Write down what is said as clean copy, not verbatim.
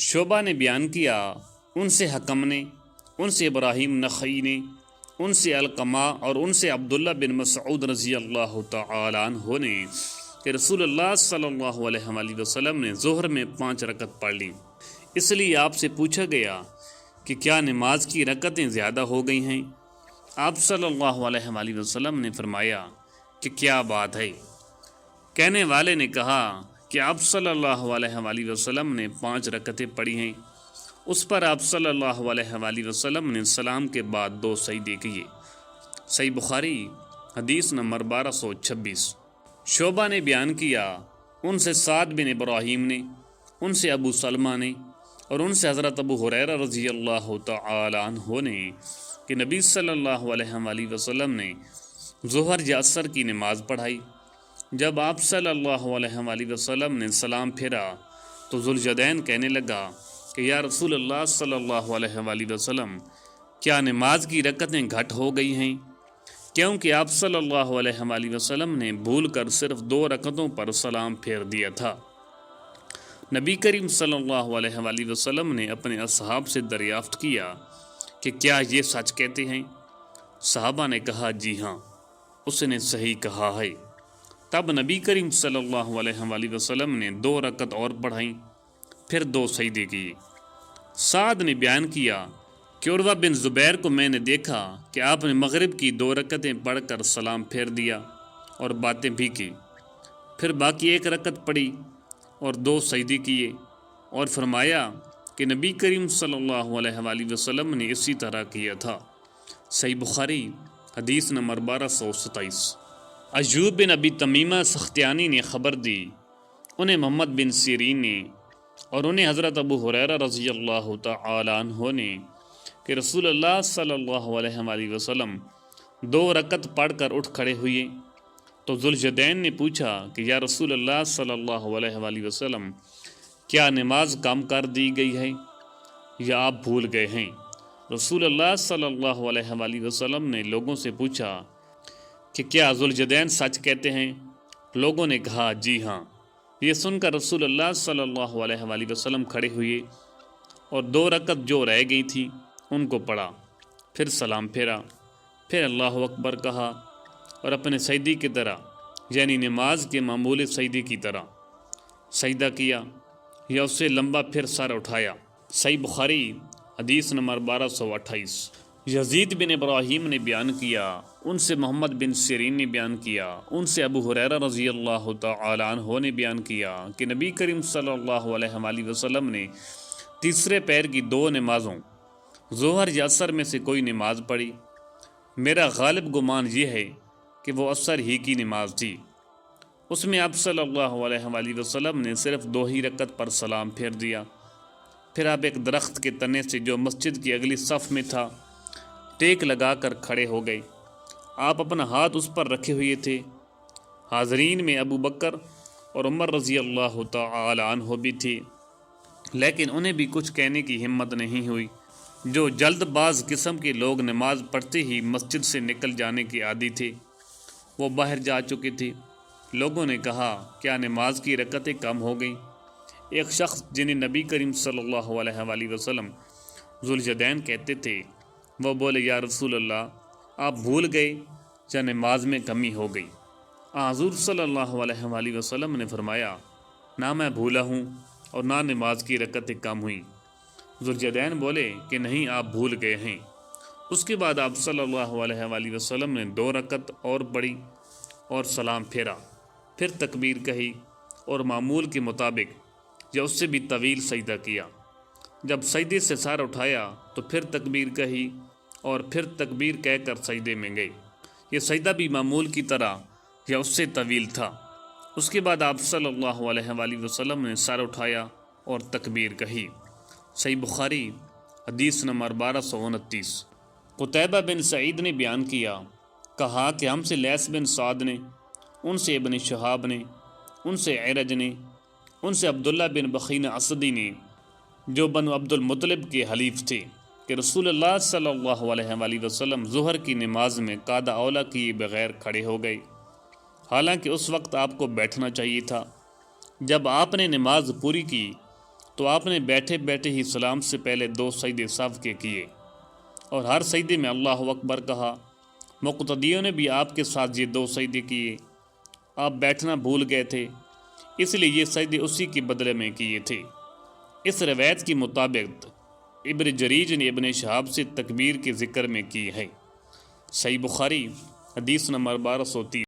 شعبہ نے بیان کیا، ان سے حکم نے، ان سے ابراہیم نخعی نے، ان سے علقمہ اور ان سے عبداللہ بن مسعود رضی اللہ تعالی عنہ نے کہ رسول اللہ صلی اللہ علیہ وآلہ وسلم نے ظہر میں 5 رکعت پڑھ لی۔ اس لیے آپ سے پوچھا گیا کہ کیا نماز کی رکعتیں زیادہ ہو گئی ہیں؟ آپ صلی اللہ علیہ وآلہ وسلم نے فرمایا کہ کیا بات ہے؟ کہنے والے نے کہا کہ آپ صلی اللہ علیہ وآلہ وسلم نے 5 رکعتیں پڑھی ہیں۔ اس پر آپ صلی اللہ علیہ وآلہ وسلم نے سلام کے بعد 2 سجدے کیے۔ صحیح بخاری حدیث نمبر 1226۔ شعبہ نے بیان کیا، ان سے سعد بن ابراہیم نے، ان سے ابو سلمہ نے اور ان سے حضرت ابو ہریرہ رضی اللہ تعالی عنہ نے کہ نبی صلی اللہ علیہ وآلہ وسلم نے ظہر یا عصر کی نماز پڑھائی۔ جب آپ صلی اللہ علیہ وآلہ وسلم نے سلام پھیرا تو ذوالجدین کہنے لگا کہ یا رسول اللہ صلی اللہ علیہ وآلہ وسلم، کیا نماز کی رکعتیں گھٹ ہو گئی ہیں؟ کیونکہ آپ صلی اللہ علیہ وآلہ وسلم نے بھول کر صرف 2 رکعتوں پر سلام پھیر دیا تھا۔ نبی کریم صلی اللہ علیہ وآلہ وسلم نے اپنے اصحاب سے دریافت کیا کہ کیا یہ سچ کہتے ہیں؟ صحابہ نے کہا جی ہاں، اس نے صحیح کہا ہے۔ تب نبی کریم صلی اللہ علیہ وآلہ وسلم نے 2 رکعت اور پڑھائیں، پھر 2 سجدے کیے۔ سعد نے بیان کیا کہ عروہ بن زبیر کو میں نے دیکھا کہ آپ نے مغرب کی 2 رکعتیں پڑھ کر سلام پھیر دیا اور باتیں بھی کی، پھر باقی 1 رکعت پڑھی اور 2 سجدے کیے، اور فرمایا کہ نبی کریم صلی اللہ علیہ وآلہ وسلم نے اسی طرح کیا تھا۔ صحیح بخاری حدیث نمبر 1227۔ ایوب بن ابی تمیمہ سختیانی نے خبر دی، انہیں محمد بن سیرین نے اور انہیں حضرت ابو ہریرہ رضی اللہ تعالی عنہ نے کہ رسول اللہ صلی اللہ علیہ وآلہ وسلم 2 رکعت پڑھ کر اٹھ کھڑے ہوئے تو ذوالجدین نے پوچھا کہ یا رسول اللہ صلی اللہ علیہ وآلہ وسلم، کیا نماز کم کر دی گئی ہے یا آپ بھول گئے ہیں؟ رسول اللہ صلی اللہ علیہ وآلہ وسلم نے لوگوں سے پوچھا کہ کیا ذوالجدین سچ کہتے ہیں؟ لوگوں نے کہا جی ہاں۔ یہ سن کر رسول اللہ صلی اللہ علیہ وآلہ وسلم کھڑے ہوئے اور 2 رکعت جو رہ گئی تھی ان کو پڑھا، پھر سلام پھیرا، پھر اللہ اکبر کہا اور اپنے سجدے کی طرح یعنی نماز کے معمول سجدے کی طرح سجدہ کیا یا اس سے لمبا پھر سر اٹھایا۔ صحیح بخاری حدیث نمبر 1228۔ یزید بن ابراہیم نے بیان کیا، ان سے محمد بن سیرین نے بیان کیا، ان سے ابو ہریرہ رضی اللہ تعالی عنہ نے بیان کیا کہ نبی کریم صلی اللہ علیہ وآلہ وسلم نے تیسرے پہر کی 2 نمازوں ظہر یا عصر میں سے کوئی نماز پڑھی۔ میرا غالب گمان یہ ہے کہ وہ عصر ہی کی نماز تھی۔ اس میں آپ صلی اللہ علیہ وآلہ وسلم نے صرف 2 ہی رکعت پر سلام پھیر دیا۔ پھر آپ ایک درخت کے تنے سے جو مسجد کی اگلی صف میں تھا ٹیک لگا کر کھڑے ہو گئے۔ آپ اپنا ہاتھ اس پر رکھے ہوئے تھے۔ حاضرین میں ابو بکر اور عمر رضی اللہ تعالی عنہ بھی تھے، لیکن انہیں بھی کچھ کہنے کی ہمت نہیں ہوئی۔ جو جلد باز قسم کے لوگ نماز پڑھتے ہی مسجد سے نکل جانے کے عادی تھے وہ باہر جا چکے تھے۔ لوگوں نے کہا کیا نماز کی رکعتیں کم ہو گئیں؟ ایک شخص جنہیں نبی کریم صلی اللہ علیہ وآلہ وسلم ذوالجدین کہتے تھے، وہ بولے یا رسول اللہ، آپ بھول گئے یا نماز میں کمی ہو گئی؟ حضور صلی اللہ علیہ وآلہ وسلم نے فرمایا، نہ میں بھولا ہوں اور نہ نماز کی رکعتیں کم ہوئیں۔ ذوالجدین بولے کہ نہیں، آپ بھول گئے ہیں۔ اس کے بعد آپ صلی اللہ علیہ وآلہ وسلم نے 2 رکعت اور پڑھی اور سلام پھیرا، پھر تکبیر کہی اور معمول کے مطابق یا اس سے بھی طویل سجدہ کیا۔ جب سجدے سے سر اٹھایا تو پھر تکبیر کہی اور پھر تکبیر کہہ کر سجدے میں گئے۔ یہ سجدہ بھی معمول کی طرح یا اس سے طویل تھا۔ اس کے بعد آپ صلی اللہ علیہ وآلہ وسلم نے سر اٹھایا اور تکبیر کہی۔ صحیح بخاری حدیث نمبر 1229۔ قتیبہ بن سعید نے بیان کیا، کہا کہ ہم سے لیث بن سعد نے، ان سے ابن شہاب نے، ان سے عرج نے، ان سے عبداللہ بن بخین اسدی نے جو بنو عبد المطلب کے حلیف تھے کہ رسول اللہ صلی اللہ علیہ وآلہ وسلم ظہر کی نماز میں قعدہ اولا کیے بغیر کھڑے ہو گئے، حالانکہ اس وقت آپ کو بیٹھنا چاہیے تھا۔ جب آپ نے نماز پوری کی تو آپ نے بیٹھے بیٹھے ہی سلام سے پہلے 2 سجدے سابقہ کیے اور ہر سجدے میں اللہ اکبر کہا۔ مقتدیوں نے بھی آپ کے ساتھ یہ 2 سجدے کیے۔ آپ بیٹھنا بھول گئے تھے، اس لیے یہ سجدے اسی کے بدلے میں کیے تھے۔ اس روایت کے مطابق ابن جریج نے ابن شہاب سے تکبیر کے ذکر میں کی ہے۔ صحیح بخاری حدیث نمبر 1230۔